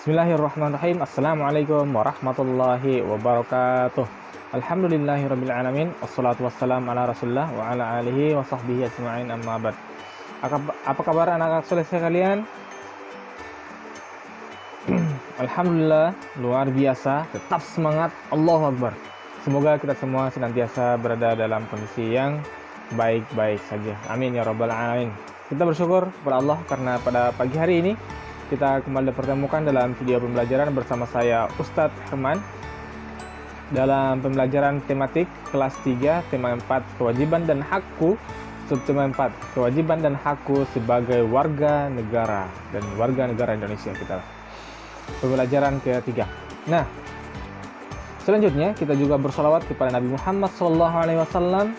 Bismillahirrahmanirrahim. Assalamualaikum warahmatullahi wabarakatuh. Alhamdulillahirrabbilalamin. Wassalatu wassalam ala rasulullah wa ala alihi wa sahbihi ajma'in amma ba'd. Apa kabar anak-anak soleh sekalian? Alhamdulillah, luar biasa, tetap semangat, Allahu Akbar. Semoga kita semua senantiasa berada dalam kondisi yang baik-baik saja. Amin ya rabbal alamin. Kita bersyukur kepada Allah karena pada pagi hari ini kita kembali dipertemukan dalam video pembelajaran bersama saya Ustadz Herman dalam pembelajaran tematik kelas 3 tema 4 kewajiban dan hakku, subtema 4 kewajiban dan hakku sebagai warga negara dan warga negara Indonesia. Kita pembelajaran ketiga. Nah, selanjutnya kita juga bersolawat kepada Nabi Muhammad SAW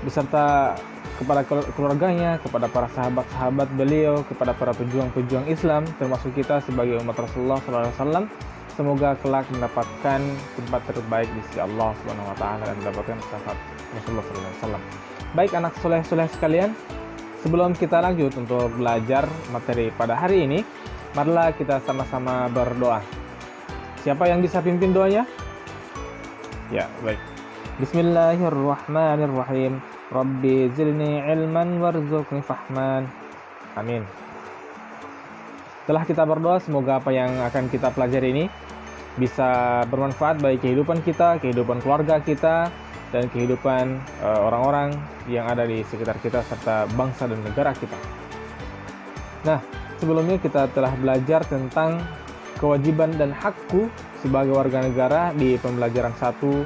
beserta kepada keluarganya, kepada para sahabat-sahabat beliau, kepada para pejuang-pejuang Islam, termasuk kita sebagai umat Rasulullah SAW. Semoga kelak mendapatkan tempat terbaik di sisi Allah Subhanahu Wa Taala dan mendapatkan syafaat Rasulullah SAW. Baik anak soleh-soleh sekalian, sebelum kita lanjut untuk belajar materi pada hari ini, marilah kita sama-sama berdoa. Siapa yang bisa pimpin doanya? Ya, baik. Bismillahirrahmanirrahim. Rabbi zilni ilman warzuqni fahman. Amin. Setelah kita berdoa, semoga apa yang akan kita pelajari ini bisa bermanfaat bagi kehidupan kita, kehidupan keluarga kita, dan kehidupan orang-orang yang ada di sekitar kita serta bangsa dan negara kita. Nah, sebelumnya kita telah belajar tentang kewajiban dan hakku sebagai warga negara di pembelajaran 1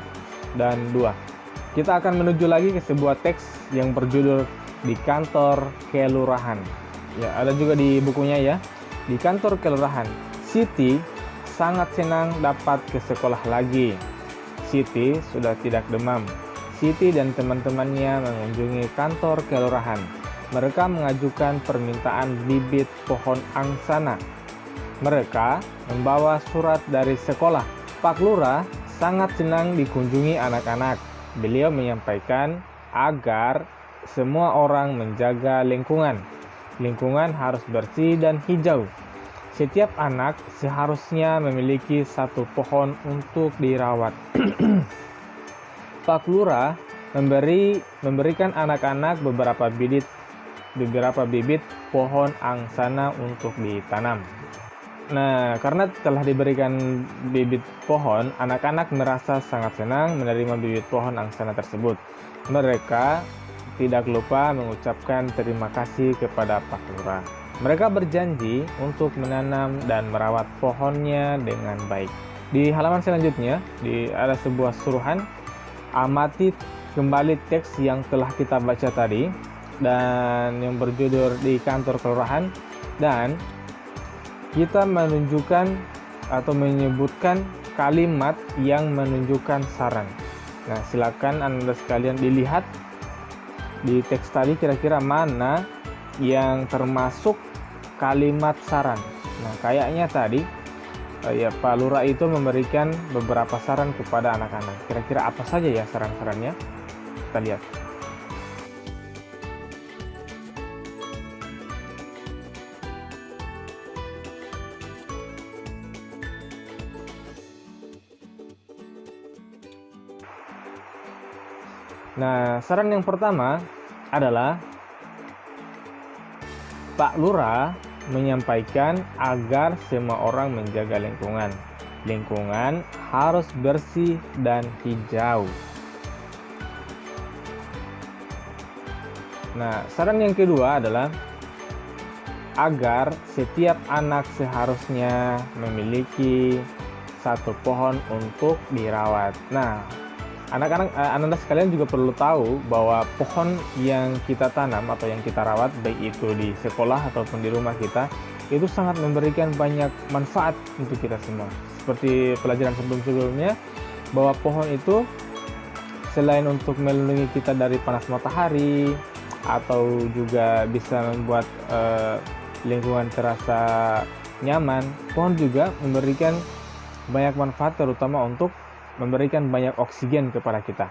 dan 2. Kita akan menuju lagi ke sebuah teks yang berjudul Di Kantor Kelurahan. Ya, ada juga di bukunya ya. Di kantor kelurahan, Siti sangat senang dapat ke sekolah lagi. Siti sudah tidak demam. Siti dan teman-temannya mengunjungi kantor kelurahan. Mereka mengajukan permintaan bibit pohon angsana. Mereka membawa surat dari sekolah. Pak Lurah sangat senang dikunjungi anak-anak. Beliau menyampaikan agar semua orang menjaga lingkungan. Lingkungan harus bersih dan hijau. Setiap anak seharusnya memiliki satu pohon untuk dirawat. Pak Lurah memberikan anak-anak beberapa bibit pohon angsana untuk ditanam. Nah, karena telah diberikan bibit pohon, anak-anak merasa sangat senang menerima bibit pohon angsana tersebut. Mereka tidak lupa mengucapkan terima kasih kepada Pak Lurah. Mereka berjanji untuk menanam dan merawat pohonnya dengan baik. Di halaman selanjutnya, ada sebuah suruhan, amati kembali teks yang telah kita baca tadi, dan yang berjudul Di Kantor Kelurahan, dan kita menunjukkan atau menyebutkan kalimat yang menunjukkan saran. Nah, silakan Anda sekalian dilihat di teks tadi kira-kira mana yang termasuk kalimat saran. Nah, kayaknya tadi ya Pak Lurah itu memberikan beberapa saran kepada anak-anak. Kira-kira apa saja ya saran-sarannya? Kita lihat. Nah, saran yang pertama adalah Pak Lurah menyampaikan agar semua orang menjaga lingkungan. Lingkungan harus bersih dan hijau. Nah, saran yang kedua adalah agar setiap anak seharusnya memiliki satu pohon untuk dirawat. Nah, anak-anak sekalian juga perlu tahu bahwa pohon yang kita tanam atau yang kita rawat, baik itu di sekolah ataupun di rumah kita, itu sangat memberikan banyak manfaat untuk kita semua. Seperti pelajaran sebelum-sebelumnya, bahwa pohon itu selain untuk melindungi kita dari panas matahari, atau juga bisa membuat lingkungan terasa nyaman, pohon juga memberikan banyak manfaat, terutama untuk memberikan banyak oksigen kepada kita.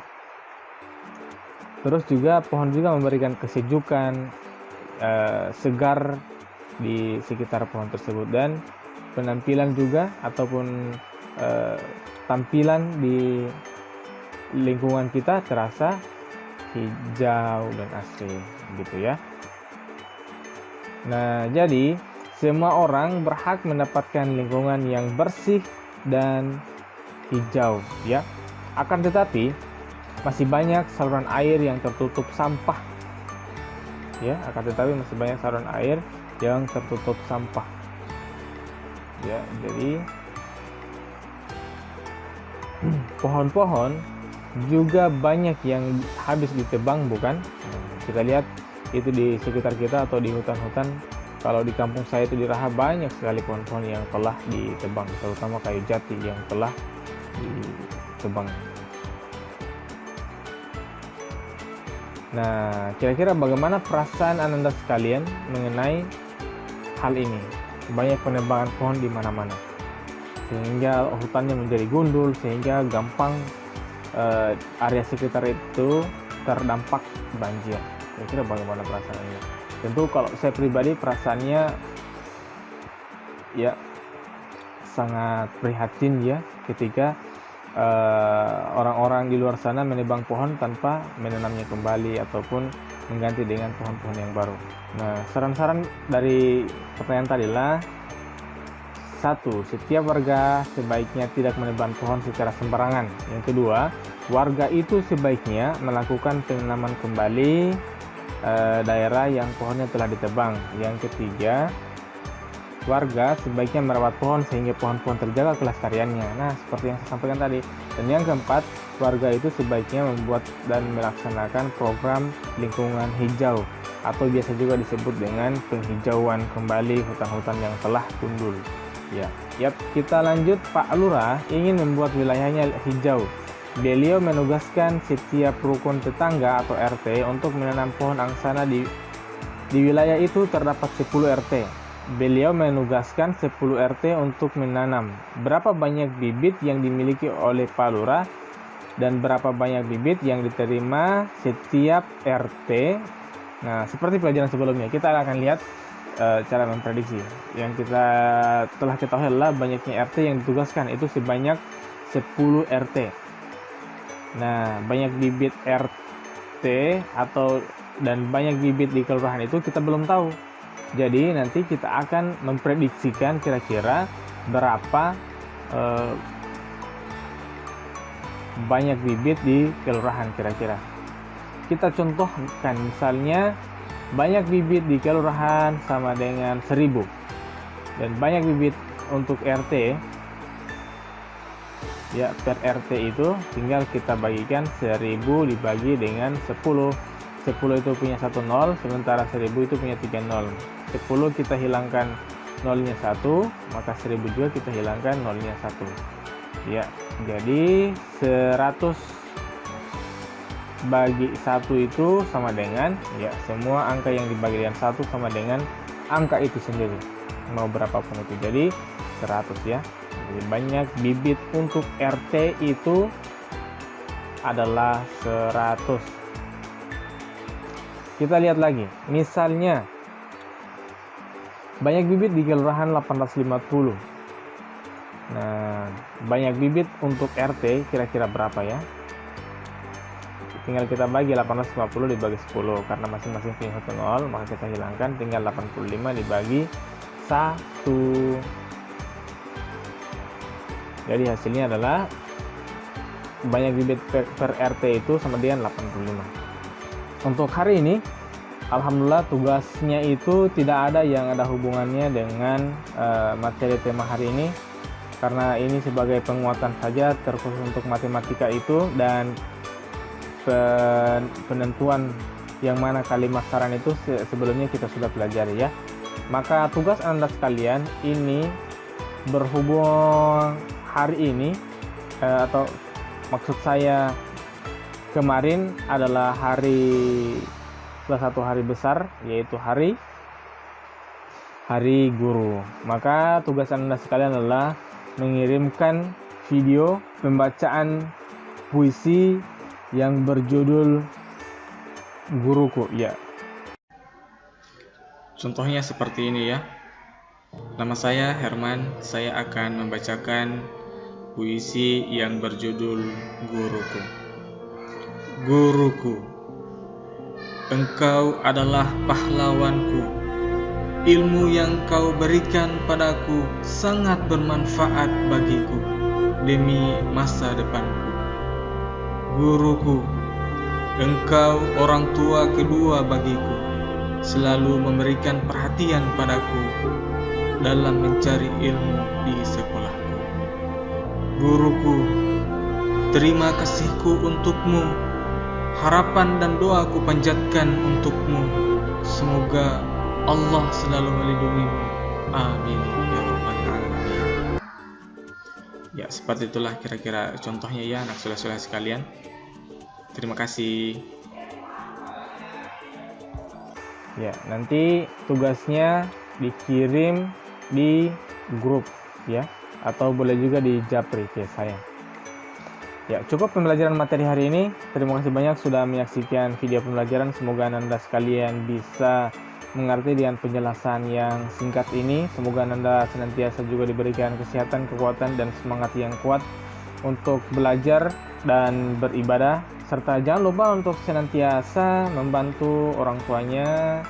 Terus juga pohon juga memberikan kesejukan, segar di sekitar pohon tersebut, dan penampilan juga ataupun tampilan di lingkungan kita terasa hijau dan asri gitu ya. Nah, jadi semua orang berhak mendapatkan lingkungan yang bersih dan hijau ya. Akan tetapi masih banyak saluran air yang tertutup sampah. Ya, akan tetapi masih banyak saluran air yang tertutup sampah. Ya, jadi pohon-pohon juga banyak yang habis ditebang, bukan? Kita lihat itu di sekitar kita atau di hutan-hutan. Kalau di kampung saya itu di Raha banyak sekali pohon-pohon yang telah ditebang, terutama kayu jati yang telah ditebang. Nah, kira-kira bagaimana perasaan Anda sekalian mengenai hal ini? Banyak penebangan pohon di mana-mana, sehingga hutannya menjadi gundul, sehingga gampang area sekitar itu terdampak banjir. Kira-kira bagaimana perasaannya? Tentu kalau saya pribadi perasaannya ya sangat prihatin ya, ketika orang-orang di luar sana menebang pohon tanpa menanamnya kembali ataupun mengganti dengan pohon-pohon yang baru. Nah, saran-saran dari pertanyaan tadi lah: 1. Setiap warga sebaiknya tidak menebang pohon secara sembarangan. Yang kedua, warga itu sebaiknya melakukan penanaman kembali daerah yang pohonnya telah ditebang. Yang ketiga, warga sebaiknya merawat pohon sehingga pohon-pohon terjaga kelestariannya. Nah, seperti yang saya sampaikan tadi. Dan yang keempat, warga itu sebaiknya membuat dan melaksanakan program lingkungan hijau atau biasa juga disebut dengan penghijauan kembali hutan-hutan yang telah gundul. Ya, kita lanjut. Pak Lurah ingin membuat wilayahnya hijau. Beliau menugaskan setiap rukun tetangga atau RT untuk menanam pohon angsana di wilayah itu terdapat 10 RT. Beliau menugaskan 10 RT untuk menanam. Berapa banyak bibit yang dimiliki oleh Pak Lurah dan berapa banyak bibit yang diterima setiap RT? Nah, seperti pelajaran sebelumnya, kita akan lihat cara memprediksi. Yang kita telah ketahui adalah banyaknya RT yang ditugaskan itu sebanyak 10 RT. Nah, banyak bibit RT dan banyak bibit di kelurahan itu kita belum tahu. Jadi nanti kita akan memprediksikan kira-kira berapa banyak bibit di kelurahan kira-kira. Kita contohkan misalnya banyak bibit di kelurahan sama dengan 1000 dan banyak bibit untuk RT ya, per RT itu tinggal kita bagikan 1000 dibagi dengan 10 itu punya 1 0, sementara 1000 itu punya 3 0. 10 kita hilangkan nolnya 1, maka 1000 juga kita hilangkan nolnya 1 ya. Jadi 100 bagi 1 itu sama dengan ya, semua angka yang dibagi dengan 1 sama dengan angka itu sendiri, mau berapapun itu, jadi 100 ya. Jadi banyak bibit untuk RT itu adalah 100. Kita lihat lagi, misalnya banyak bibit di kelurahan 850. Nah, banyak bibit untuk RT kira-kira berapa ya? Tinggal kita bagi 850 dibagi 10, karena masing-masing punya 1 0, maka kita hilangkan, tinggal 85 dibagi 1. Jadi hasilnya adalah banyak bibit per RT itu sama dengan 85. Untuk hari ini, alhamdulillah tugasnya itu tidak ada yang ada hubungannya dengan materi tema hari ini, karena ini sebagai penguatan saja terkhusus untuk matematika itu, dan penentuan yang mana kalimat saran itu sebelumnya kita sudah pelajari ya. Maka tugas Anda sekalian ini berhubung hari ini atau maksud saya kemarin adalah salah satu hari besar, yaitu hari guru. Maka tugas Anda sekalian adalah mengirimkan video pembacaan puisi yang berjudul Guruku ya. Contohnya seperti ini ya. Nama saya Herman, saya akan membacakan puisi yang berjudul Guruku. Guruku, engkau adalah pahlawanku. Ilmu yang kau berikan padaku sangat bermanfaat bagiku demi masa depanku. Guruku, engkau orang tua kedua bagiku, selalu memberikan perhatian padaku dalam mencari ilmu di sekolahku. Guruku, terima kasihku untukmu, harapan dan doaku panjatkan untukmu. Semoga Allah selalu melindungimu. Amin ya rabbal alamin. Ya, seperti itulah kira-kira contohnya ya anak soleh-soleh sekalian. Terima kasih. Ya, nanti tugasnya dikirim di grup ya, atau boleh juga di japri ke saya. Ya, cukup pembelajaran materi hari ini. Terima kasih banyak sudah menyaksikan video pembelajaran. Semoga Anda sekalian bisa mengerti dengan penjelasan yang singkat ini. Semoga Anda senantiasa juga diberikan kesehatan, kekuatan, dan semangat yang kuat untuk belajar dan beribadah, serta jangan lupa untuk senantiasa membantu orang tuanya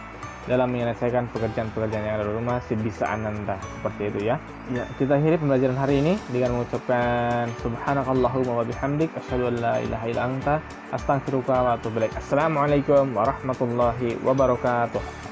dalam menyelesaikan pekerjaan-pekerjaan yang ada di rumah sebisaan Anda, seperti itu ya. Ya, kita akhiri pembelajaran hari ini dengan mengucapkan subhanakallahumma wa bihamdik asyhadu an la ilaha illa anta astaghfiruka wa atubu ilaik. Assalamualaikum warahmatullahi wabarakatuh.